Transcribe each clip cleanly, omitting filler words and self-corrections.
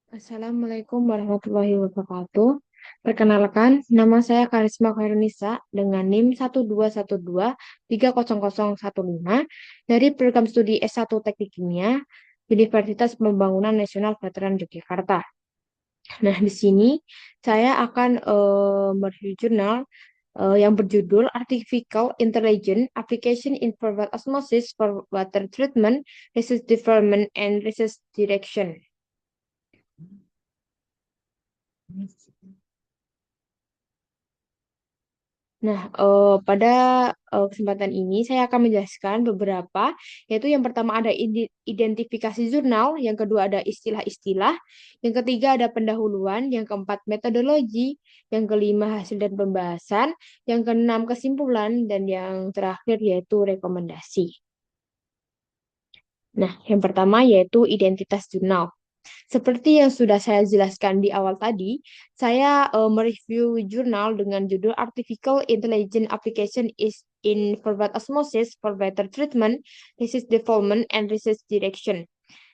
Assalamualaikum warahmatullahi wabarakatuh. Perkenalkan, nama saya Karisma Khairunisa dengan NIM 121230015 dari program studi S1 Teknik Kimia Universitas Pembangunan Nasional Veteran Yogyakarta. Nah, di sini saya akan mereview jurnal yang berjudul Artificial Intelligence Application in Forward Osmosis for Water Treatment, Research Development, and Research Direction. Nah, pada kesempatan ini saya akan menjelaskan beberapa, yaitu yang pertama ada identifikasi jurnal, yang kedua ada istilah-istilah, yang ketiga ada pendahuluan, yang keempat metodologi, yang kelima hasil dan pembahasan, yang keenam kesimpulan, dan yang terakhir yaitu rekomendasi. Nah, yang pertama yaitu identitas jurnal. Seperti yang sudah saya jelaskan di awal tadi, saya mereview jurnal dengan judul Artificial Intelligence Application is in Forward Osmosis for Better Treatment, Research Development, and Research Direction.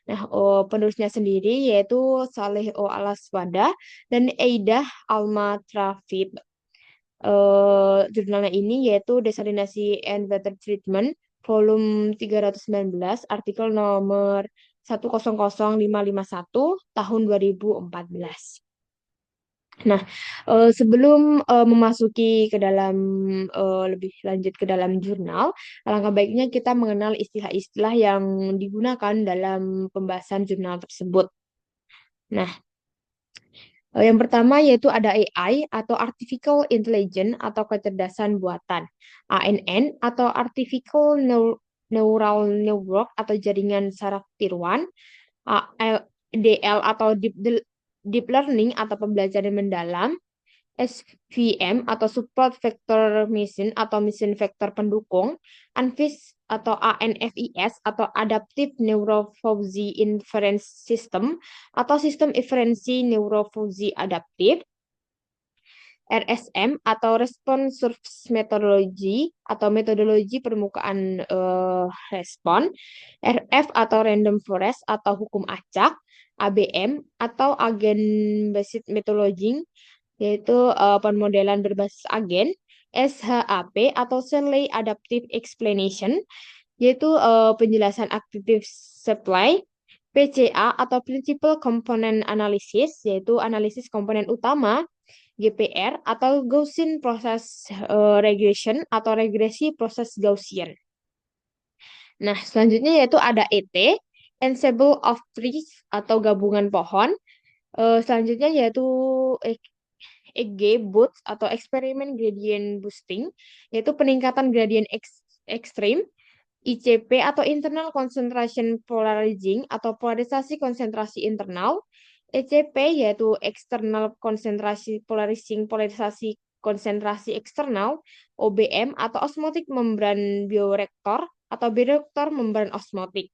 Nah, penulisnya sendiri yaitu Saleh O. Alaswada dan Aidah Alma Trafid. Jurnalnya ini yaitu Desalinasi and Water Treatment, volume 319, artikel nomor 100551 tahun 2014. Nah, sebelum memasuki ke dalam lebih lanjut ke dalam jurnal, alangkah baiknya kita mengenal istilah-istilah yang digunakan dalam pembahasan jurnal tersebut. Nah, yang pertama yaitu ada AI atau Artificial Intelligence atau kecerdasan buatan. ANN atau Artificial Neural Network atau jaringan saraf tiruan. ADL atau Deep Learning atau pembelajaran mendalam. SVM atau Support Vector Mission atau Mission Vector Pendukung. ANFIS atau ANFIS atau Adaptive Neurofusion Inference System atau Sistem Inferensi Neurofusion Adaptif. RSM atau Response Surface Methodology atau metodologi permukaan respon. RF atau Random Forest atau hukum acak. ABM atau Agent Based Methodology yaitu pemodelan berbasis agen. SHAP atau Shanley Adaptive Explanation yaitu penjelasan aktif supply. PCA atau Principal Component Analysis yaitu analisis komponen utama. GPR atau Gaussian Process Regression atau regresi proses Gaussian. Nah, selanjutnya yaitu ada ET, Ensemble of Trees atau gabungan pohon. Selanjutnya yaitu EG Boost atau eksperimen gradient boosting, yaitu peningkatan gradient ekstrim. ICP atau Internal Concentration Polarizing atau polarisasi konsentrasi internal. ECP yaitu External Concentration Polarizing polarisasi konsentrasi eksternal. OBM atau Osmotic Membran Bioreaktor atau bioreaktor membran osmotik.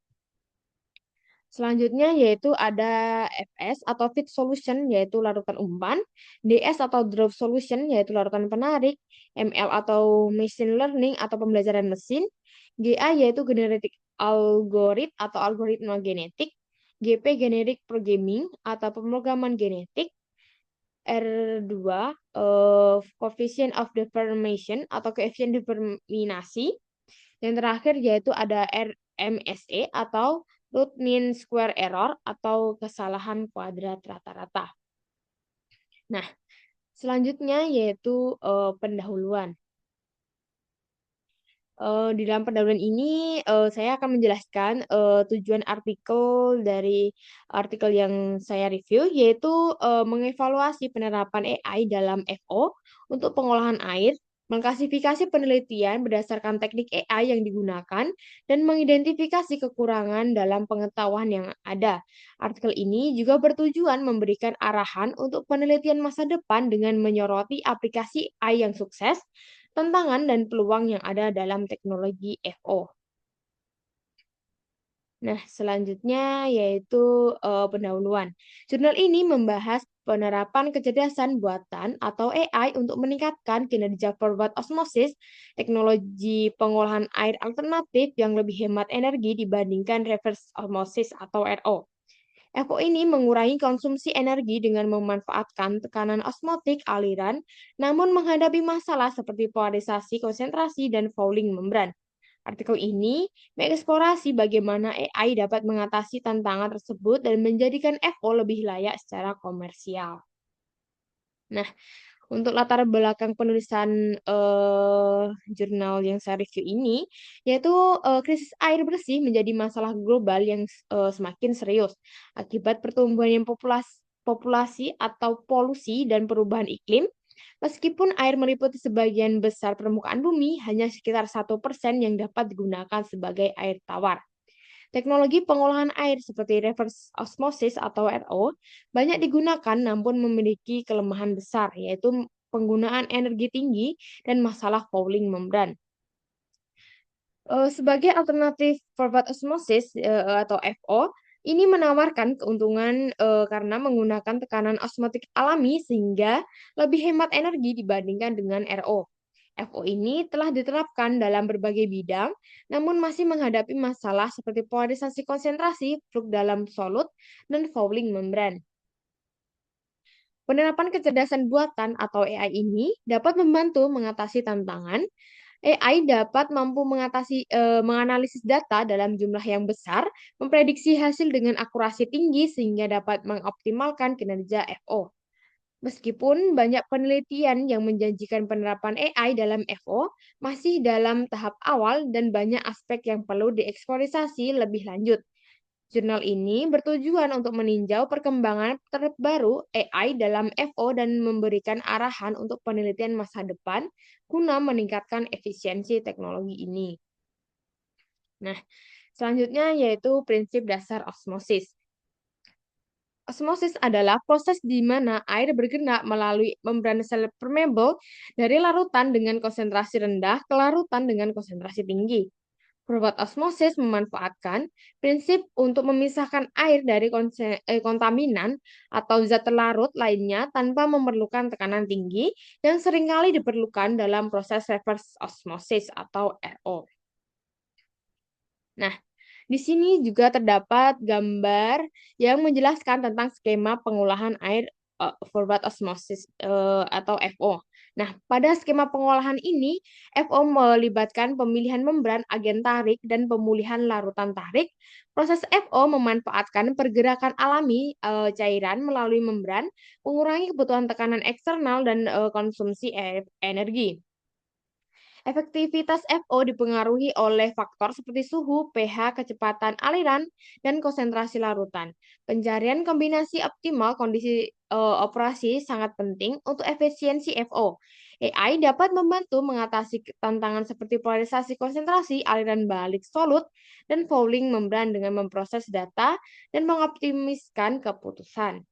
Selanjutnya yaitu ada FS atau Fit Solution yaitu larutan umpan, DS atau Drop Solution yaitu larutan penarik, ML atau Machine Learning atau pembelajaran mesin, GA yaitu Genetic Algorithm atau algoritma genetik, GP Generic Programming atau pemrograman genetik, R2 Coefficient of Deformation atau koefisien deformasi. Yang terakhir yaitu ada RMSE atau root mean square error atau kesalahan kuadrat rata-rata. Nah, selanjutnya yaitu pendahuluan. Di dalam pendahuluan ini saya akan menjelaskan tujuan artikel dari artikel yang saya review yaitu mengevaluasi penerapan AI dalam FO untuk pengolahan air, mengklasifikasi penelitian berdasarkan teknik AI yang digunakan, dan mengidentifikasi kekurangan dalam pengetahuan yang ada. Artikel ini juga bertujuan memberikan arahan untuk penelitian masa depan dengan menyoroti aplikasi AI yang sukses, tantangan dan peluang yang ada dalam teknologi FO. Nah, selanjutnya yaitu pendahuluan. Jurnal ini membahas penerapan kecerdasan buatan atau AI untuk meningkatkan kinerja forward osmosis, teknologi pengolahan air alternatif yang lebih hemat energi dibandingkan reverse osmosis atau RO. FO ini mengurangi konsumsi energi dengan memanfaatkan tekanan osmotik aliran, namun menghadapi masalah seperti polarisasi konsentrasi dan fouling membran. Artikel ini mengeksplorasi bagaimana AI dapat mengatasi tantangan tersebut dan menjadikan FO lebih layak secara komersial. Nah, untuk latar belakang penulisan jurnal yang saya review ini, yaitu krisis air bersih menjadi masalah global yang semakin serius akibat pertumbuhan yang populasi atau polusi dan perubahan iklim. Meskipun air meliputi sebagian besar permukaan bumi, hanya sekitar 1% yang dapat digunakan sebagai air tawar. Teknologi pengolahan air seperti reverse osmosis atau RO banyak digunakan namun memiliki kelemahan besar, yaitu penggunaan energi tinggi dan masalah fouling membran. Sebagai alternatif forward osmosis atau FO, ini menawarkan keuntungan karena menggunakan tekanan osmotik alami sehingga lebih hemat energi dibandingkan dengan RO. FO ini telah diterapkan dalam berbagai bidang, namun masih menghadapi masalah seperti polarisasi konsentrasi, fluk dalam solut, dan fouling membran. Penerapan kecerdasan buatan atau AI ini dapat membantu mengatasi tantangan. AI dapat mampu menganalisis data dalam jumlah yang besar, memprediksi hasil dengan akurasi tinggi sehingga dapat mengoptimalkan kinerja FO. Meskipun banyak penelitian yang menjanjikan penerapan AI dalam FO, masih dalam tahap awal dan banyak aspek yang perlu dieksplorasi lebih lanjut. Jurnal ini bertujuan untuk meninjau perkembangan terbaru AI dalam FO dan memberikan arahan untuk penelitian masa depan guna meningkatkan efisiensi teknologi ini. Nah, selanjutnya yaitu prinsip dasar osmosis. Osmosis adalah proses di mana air bergerak melalui membran sel permeable dari larutan dengan konsentrasi rendah ke larutan dengan konsentrasi tinggi. Forward osmosis memanfaatkan prinsip untuk memisahkan air dari kontaminan atau zat larut lainnya tanpa memerlukan tekanan tinggi yang seringkali diperlukan dalam proses reverse osmosis atau RO. Nah, di sini juga terdapat gambar yang menjelaskan tentang skema pengolahan air forward osmosis atau FO. Nah, pada skema pengolahan ini, FO melibatkan pemilihan membran, agen tarik, dan pemulihan larutan tarik. Proses FO memanfaatkan pergerakan alami cairan melalui membran, mengurangi kebutuhan tekanan eksternal dan konsumsi energi. Efektivitas FO dipengaruhi oleh faktor seperti suhu, pH, kecepatan aliran, dan konsentrasi larutan. Pencarian kombinasi optimal kondisi operasi sangat penting untuk efisiensi FO. AI dapat membantu mengatasi tantangan seperti polarisasi konsentrasi, aliran balik solut, dan fouling membran dengan memproses data dan mengoptimiskan keputusan.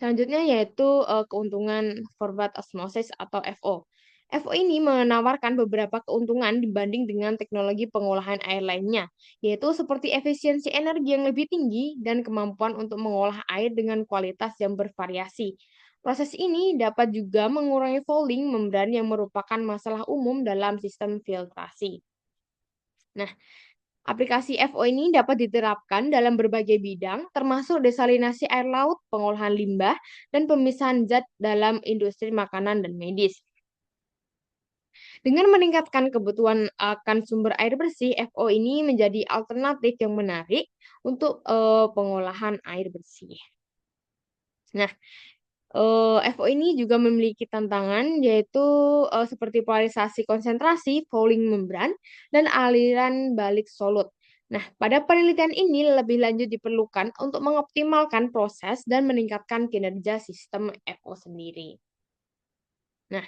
Selanjutnya yaitu keuntungan forward osmosis atau FO. FO ini menawarkan beberapa keuntungan dibanding dengan teknologi pengolahan air lainnya, yaitu seperti efisiensi energi yang lebih tinggi dan kemampuan untuk mengolah air dengan kualitas yang bervariasi. Proses ini dapat juga mengurangi fouling membran yang merupakan masalah umum dalam sistem filtrasi. Nah, aplikasi FO ini dapat diterapkan dalam berbagai bidang, termasuk desalinasi air laut, pengolahan limbah, dan pemisahan zat dalam industri makanan dan medis. Dengan meningkatkan kebutuhan akan sumber air bersih, FO ini menjadi alternatif yang menarik untuk pengolahan air bersih. Nah, FO ini juga memiliki tantangan yaitu seperti polarisasi konsentrasi, fouling membran, dan aliran balik solut. Nah, pada penelitian ini lebih lanjut diperlukan untuk mengoptimalkan proses dan meningkatkan kinerja sistem FO sendiri. Nah,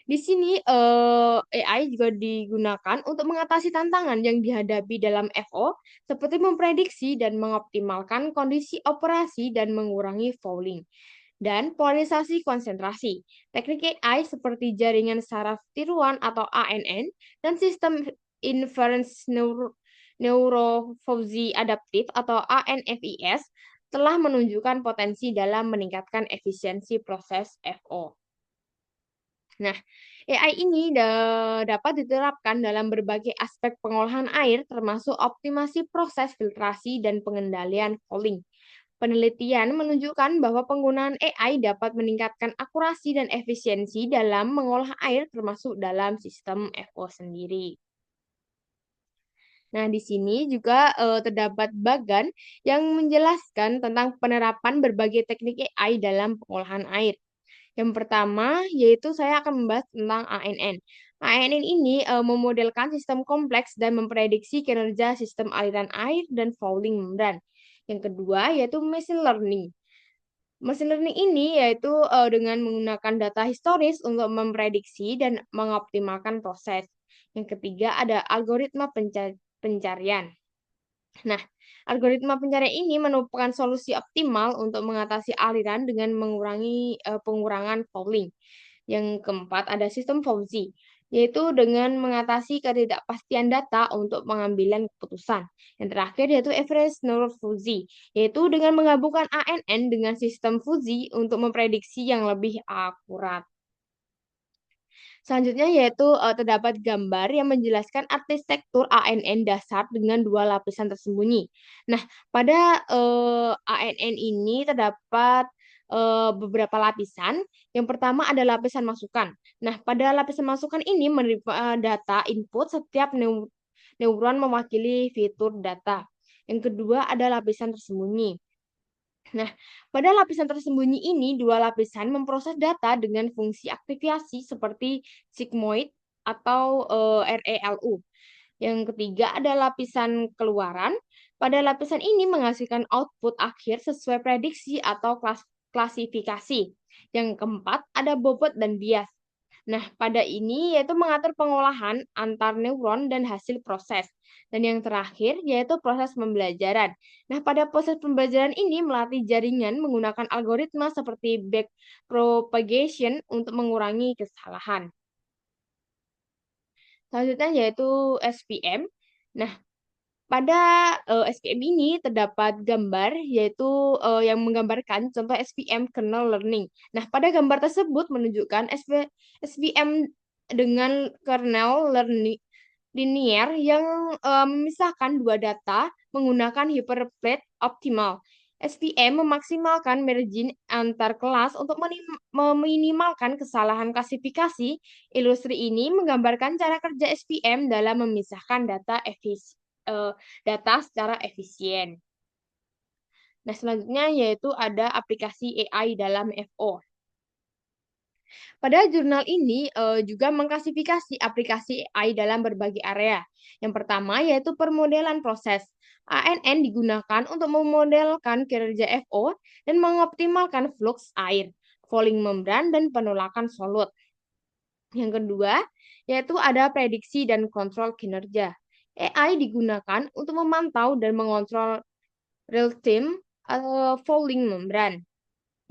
di sini AI juga digunakan untuk mengatasi tantangan yang dihadapi dalam FO, seperti memprediksi dan mengoptimalkan kondisi operasi dan mengurangi fouling dan polarisasi konsentrasi. Teknik AI seperti jaringan saraf tiruan atau ANN dan sistem inference neurofuzzy adaptif atau ANFIS telah menunjukkan potensi dalam meningkatkan efisiensi proses FO. Nah, AI ini dapat diterapkan dalam berbagai aspek pengolahan air, termasuk optimasi proses filtrasi dan pengendalian fouling. Penelitian menunjukkan bahwa penggunaan AI dapat meningkatkan akurasi dan efisiensi dalam mengolah air, termasuk dalam sistem FO sendiri. Nah, di sini juga terdapat bagan yang menjelaskan tentang penerapan berbagai teknik AI dalam pengolahan air. Yang pertama, yaitu saya akan membahas tentang ANN. ANN ini memodelkan sistem kompleks dan memprediksi kinerja sistem aliran air dan fouling membran. Yang kedua, yaitu machine learning. Machine learning ini yaitu dengan menggunakan data historis untuk memprediksi dan mengoptimalkan proses. Yang ketiga, ada algoritma pencarian. Nah, algoritma pencarian ini merupakan solusi optimal untuk mengatasi aliran dengan mengurangi pengurangan fouling. Yang keempat ada sistem Fauzi, yaitu dengan mengatasi ketidakpastian data untuk pengambilan keputusan. Yang terakhir yaitu Everest Neural Fuzzy, yaitu dengan menggabungkan ANN dengan sistem Fuzzy untuk memprediksi yang lebih akurat. Selanjutnya yaitu terdapat gambar yang menjelaskan arsitektur ANN dasar dengan dua lapisan tersembunyi. Nah, pada ANN ini terdapat beberapa lapisan. Yang pertama ada lapisan masukan. Nah, pada lapisan masukan ini menerima data input setiap neuron mewakili fitur data. Yang kedua ada lapisan tersembunyi. Nah, pada lapisan tersembunyi ini, dua lapisan memproses data dengan fungsi aktivasi seperti sigmoid atau ReLU. Yang ketiga ada lapisan keluaran. Pada lapisan ini menghasilkan output akhir sesuai prediksi atau klasifikasi. Yang keempat ada bobot dan bias. Nah, pada ini yaitu mengatur pengolahan antar neuron dan hasil proses. Dan yang terakhir yaitu proses pembelajaran. Nah, pada proses pembelajaran ini melatih jaringan menggunakan algoritma seperti backpropagation untuk mengurangi kesalahan. Selanjutnya yaitu SPM. Nah, pada SPM ini terdapat gambar yaitu yang menggambarkan contoh SPM kernel learning. Nah, pada gambar tersebut menunjukkan SPM dengan kernel learning linear yang memisahkan dua data menggunakan hyperplate optimal. SPM memaksimalkan margin antar kelas untuk meminimalkan kesalahan klasifikasi. Ilustrasi ini menggambarkan cara kerja SPM dalam memisahkan data secara efisien. Nah, selanjutnya yaitu ada aplikasi AI dalam FO. Pada jurnal ini juga mengklasifikasi aplikasi AI dalam berbagai area. Yang pertama yaitu permodelan proses. ANN digunakan untuk memodelkan kinerja FO dan mengoptimalkan flux air, fouling membran, dan penolakan solut. Yang kedua yaitu ada prediksi dan kontrol kinerja. AI digunakan untuk memantau dan mengontrol real-time fouling membran.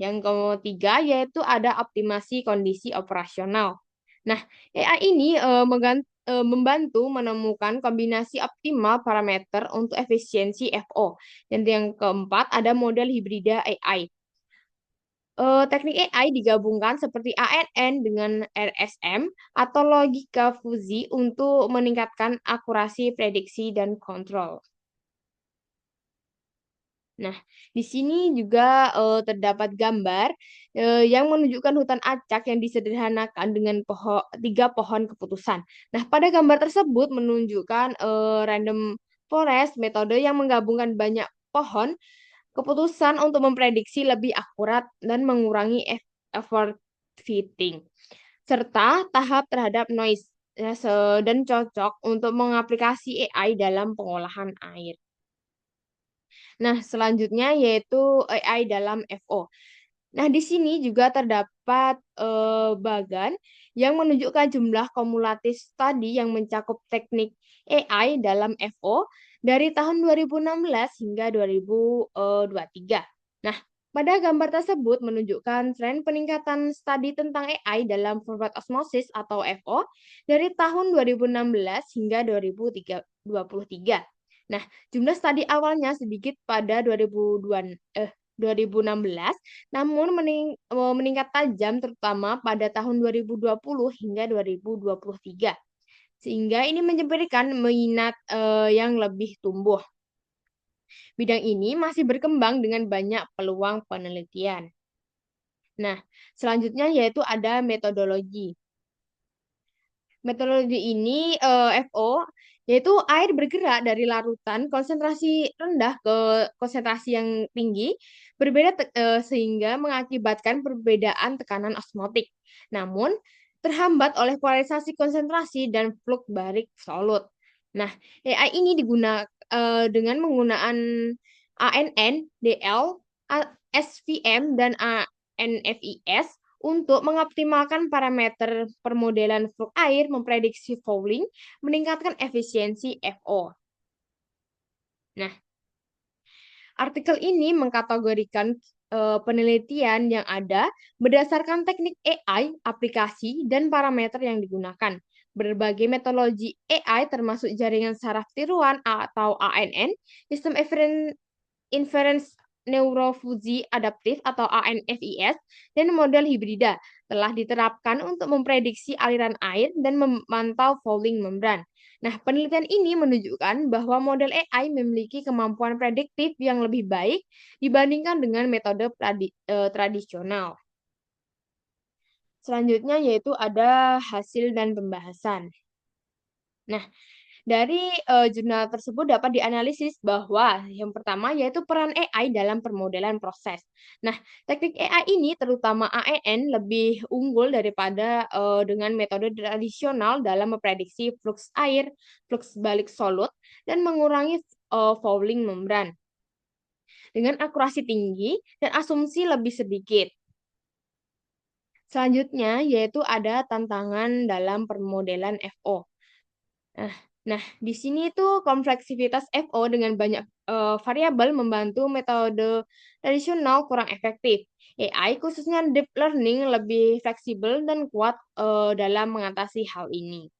Yang ketiga yaitu ada optimasi kondisi operasional. Nah, AI ini membantu menemukan kombinasi optimal parameter untuk efisiensi FO. Dan yang keempat ada model hibrida AI. Teknik AI digabungkan seperti ANN dengan RSM atau logika fuzi untuk meningkatkan akurasi prediksi dan kontrol. Nah, di sini juga terdapat gambar yang menunjukkan hutan acak yang disederhanakan dengan tiga pohon keputusan. Nah, pada gambar tersebut menunjukkan random forest, metode yang menggabungkan banyak pohon keputusan untuk memprediksi lebih akurat dan mengurangi effort fitting, serta tahap terhadap noise ya, dan cocok untuk mengaplikasi AI dalam pengolahan air. Nah, selanjutnya yaitu AI dalam FO. Nah, di sini juga terdapat bagan yang menunjukkan jumlah kumulatif studi yang mencakup teknik AI dalam FO dari tahun 2016 hingga 2023. Nah, pada gambar tersebut menunjukkan tren peningkatan studi tentang AI dalam forward osmosis atau FO dari tahun 2016 hingga 2023. Nah, jumlah studi awalnya sedikit pada 2016, namun meningkat tajam terutama pada tahun 2020 hingga 2023. Sehingga ini memberikan minat yang lebih tumbuh. Bidang ini masih berkembang dengan banyak peluang penelitian. Nah, selanjutnya yaitu ada metodologi. Metodologi ini FO yaitu air bergerak dari larutan konsentrasi rendah ke konsentrasi yang tinggi berbeda sehingga mengakibatkan perbedaan tekanan osmotik. Namun terhambat oleh polarisasi konsentrasi dan flux balik solut. Nah, AI ini digunakan dengan menggunakan ANN, DL, SVM dan ANFIS untuk mengoptimalkan parameter permodelan flux air, memprediksi fouling, meningkatkan efisiensi FO. Nah, artikel ini mengkategorikan penelitian yang ada berdasarkan teknik AI, aplikasi, dan parameter yang digunakan. Berbagai metodologi AI termasuk jaringan saraf tiruan atau ANN, sistem inference neurofusi adaptif atau ANFIS, dan model hibrida telah diterapkan untuk memprediksi aliran air dan memantau fouling membran. Nah, penelitian ini menunjukkan bahwa model AI memiliki kemampuan prediktif yang lebih baik dibandingkan dengan metode tradisional. Selanjutnya yaitu ada hasil dan pembahasan. Nah, dari jurnal tersebut dapat dianalisis bahwa yang pertama yaitu peran AI dalam permodelan proses. Nah, teknik AI ini terutama ANN lebih unggul daripada dengan metode tradisional dalam memprediksi flux air, flux balik solut, dan mengurangi fouling membran dengan akurasi tinggi dan asumsi lebih sedikit. Selanjutnya yaitu ada tantangan dalam permodelan FO. Nah, di sini itu kompleksitas FO dengan banyak variabel membantu metode tradisional kurang efektif. AI khususnya deep learning lebih fleksibel dan kuat dalam mengatasi hal ini.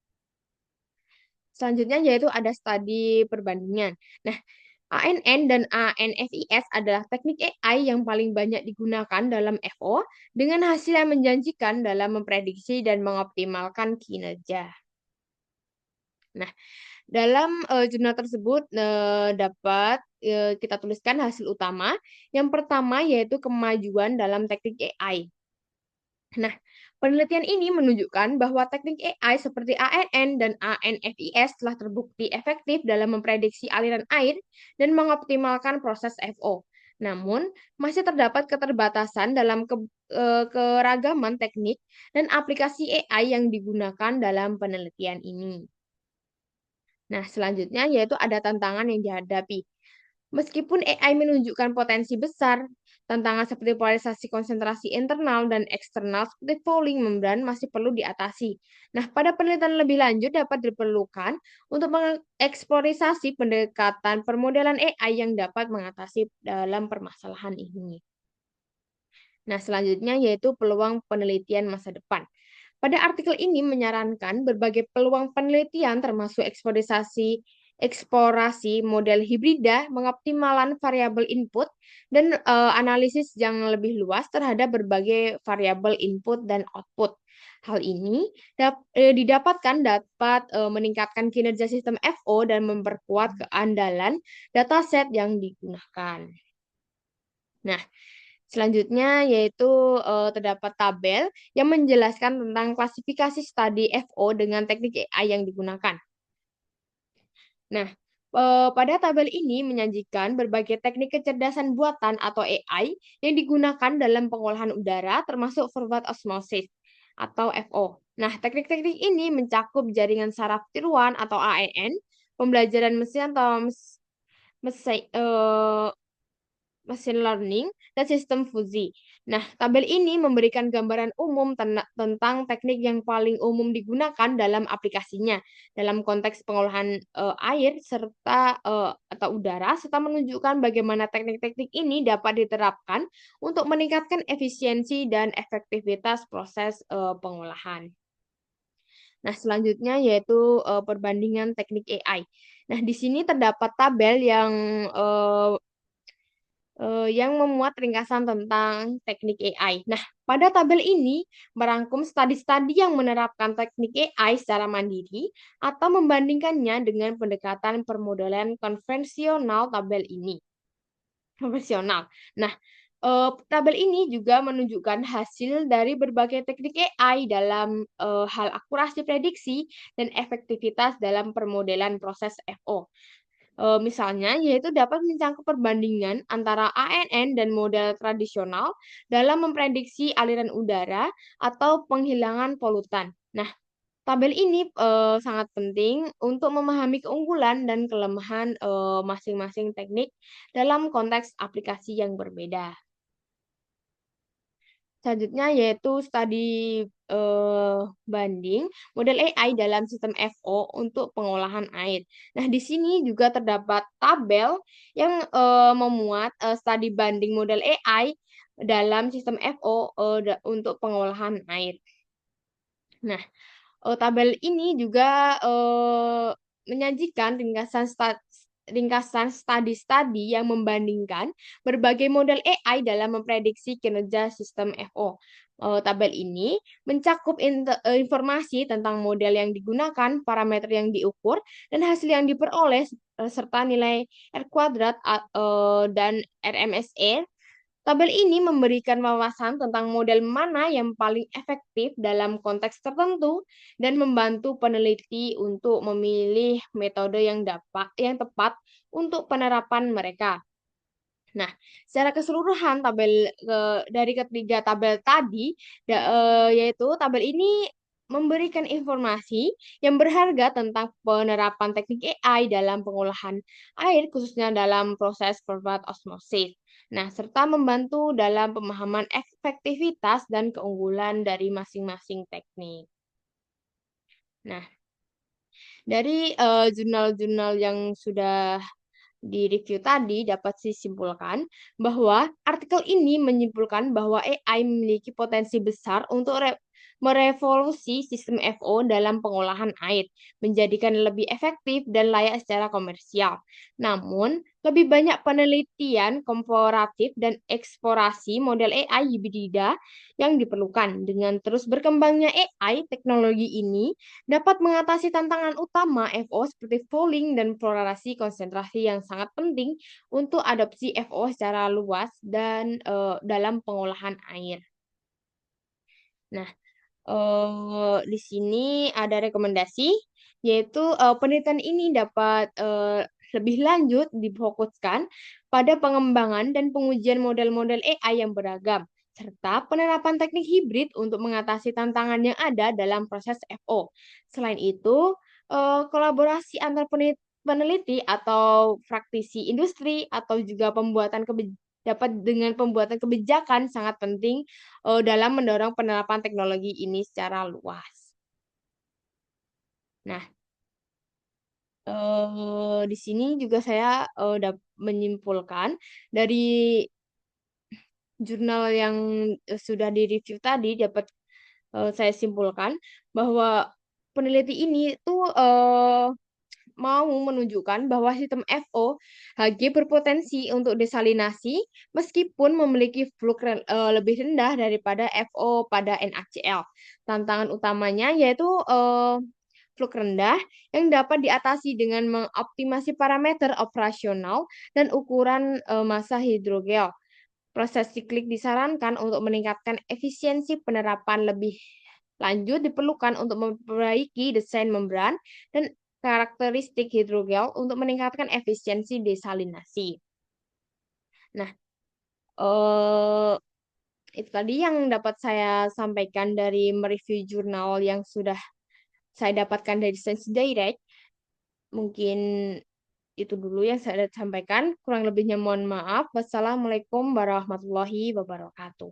Selanjutnya yaitu ada studi perbandingan. Nah, ANN dan ANFIS adalah teknik AI yang paling banyak digunakan dalam FO dengan hasil yang menjanjikan dalam memprediksi dan mengoptimalkan kinerja. Nah, dalam jurnal tersebut dapat kita tuliskan hasil utama. Yang pertama yaitu kemajuan dalam teknik AI. Nah, penelitian ini menunjukkan bahwa teknik AI seperti ANN dan ANFIS telah terbukti efektif dalam memprediksi aliran air dan mengoptimalkan proses FO. Namun, masih terdapat keterbatasan dalam keragaman teknik dan aplikasi AI yang digunakan dalam penelitian ini. Nah, selanjutnya yaitu ada tantangan yang dihadapi. Meskipun AI menunjukkan potensi besar, tantangan seperti polarisasi konsentrasi internal dan eksternal seperti fouling membran masih perlu diatasi. Nah, pada penelitian lebih lanjut dapat diperlukan untuk mengeksplorasi pendekatan permodelan AI yang dapat mengatasi dalam permasalahan ini. Nah, selanjutnya yaitu peluang penelitian masa depan. Pada artikel ini menyarankan berbagai peluang penelitian termasuk eksplorasi model hibrida, mengoptimalkan variabel input, dan analisis yang lebih luas terhadap berbagai variabel input dan output. Hal ini didapatkan dapat meningkatkan kinerja sistem FO dan memperkuat keandalan dataset yang digunakan. Nah, selanjutnya yaitu terdapat tabel yang menjelaskan tentang klasifikasi studi FO dengan teknik AI yang digunakan. Nah, pada tabel ini menyajikan berbagai teknik kecerdasan buatan atau AI yang digunakan dalam pengolahan udara termasuk forward osmosis atau FO. Nah, teknik-teknik ini mencakup jaringan saraf tiruan atau ANN, pembelajaran mesin atau machine learning, dan sistem fusi. Nah, tabel ini memberikan gambaran umum tentang teknik yang paling umum digunakan dalam aplikasinya, dalam konteks pengolahan air serta atau udara, serta menunjukkan bagaimana teknik-teknik ini dapat diterapkan untuk meningkatkan efisiensi dan efektivitas proses pengolahan. Nah, selanjutnya yaitu perbandingan teknik AI. Nah, di sini terdapat tabel yang yang memuat ringkasan tentang teknik AI. Nah, pada tabel ini merangkum studi-studi yang menerapkan teknik AI secara mandiri atau membandingkannya dengan pendekatan permodalan konvensional tabel ini. Konvensional. Nah, tabel ini juga menunjukkan hasil dari berbagai teknik AI dalam hal akurasi prediksi dan efektivitas dalam permodelan proses FO. Misalnya, yaitu dapat mencangkup perbandingan antara ANN dan model tradisional dalam memprediksi aliran udara atau penghilangan polutan. Nah, tabel ini sangat penting untuk memahami keunggulan dan kelemahan masing-masing teknik dalam konteks aplikasi yang berbeda. Selanjutnya yaitu studi banding model AI dalam sistem FO untuk pengolahan air. Nah, di sini juga terdapat tabel yang memuat studi banding model AI dalam sistem FO untuk pengolahan air. Nah, tabel ini juga menyajikan ringkasan studi-studi yang membandingkan berbagai model AI dalam memprediksi kinerja sistem FO. Tabel ini mencakup informasi tentang model yang digunakan, parameter yang diukur, dan hasil yang diperoleh serta nilai R kuadrat dan RMSE. Tabel ini memberikan wawasan tentang model mana yang paling efektif dalam konteks tertentu dan membantu peneliti untuk memilih metode yang tepat untuk penerapan mereka. Nah, secara keseluruhan dari ketiga tabel tadi, yaitu tabel ini memberikan informasi yang berharga tentang penerapan teknik AI dalam pengolahan air, khususnya dalam proses forward osmosis. Nah, serta membantu dalam pemahaman efektivitas dan keunggulan dari masing-masing teknik. Nah, dari jurnal-jurnal yang sudah di review tadi dapat disimpulkan bahwa artikel ini menyimpulkan bahwa AI memiliki potensi besar untuk merevolusi sistem FO dalam pengolahan air, menjadikan lebih efektif dan layak secara komersial. Namun, lebih banyak penelitian komparatif dan eksplorasi model AI hibrida yang diperlukan. Dengan terus berkembangnya AI, teknologi ini dapat mengatasi tantangan utama FO seperti fouling dan fluorasi konsentrasi yang sangat penting untuk adopsi FO secara luas dan dalam pengolahan air. Nah, di sini ada rekomendasi, yaitu penelitian ini dapat lebih lanjut difokuskan pada pengembangan dan pengujian model-model AI yang beragam, serta penerapan teknik hibrid untuk mengatasi tantangan yang ada dalam proses FO. Selain itu, kolaborasi antar peneliti atau praktisi industri atau juga dapat dengan pembuatan kebijakan sangat penting dalam mendorong penerapan teknologi ini secara luas. Nah, di sini juga saya menyimpulkan dari jurnal yang sudah direview tadi dapat saya simpulkan bahwa peneliti ini tuh mau menunjukkan bahwa sistem FO HG berpotensi untuk desalinasi meskipun memiliki fluk lebih rendah daripada FO pada NaCl. Tantangan utamanya yaitu fluk rendah yang dapat diatasi dengan mengoptimasi parameter operasional dan ukuran massa hidrogel. Proses siklik disarankan untuk meningkatkan efisiensi penerapan lebih lanjut diperlukan untuk memperbaiki desain membran dan karakteristik hidrogel untuk meningkatkan efisiensi desalinasi. Nah, eh, itu tadi yang dapat saya sampaikan dari mereview jurnal yang sudah saya dapatkan dari Science Direct. Mungkin itu dulu yang saya sampaikan. Kurang lebihnya mohon maaf. Wassalamualaikum warahmatullahi wabarakatuh.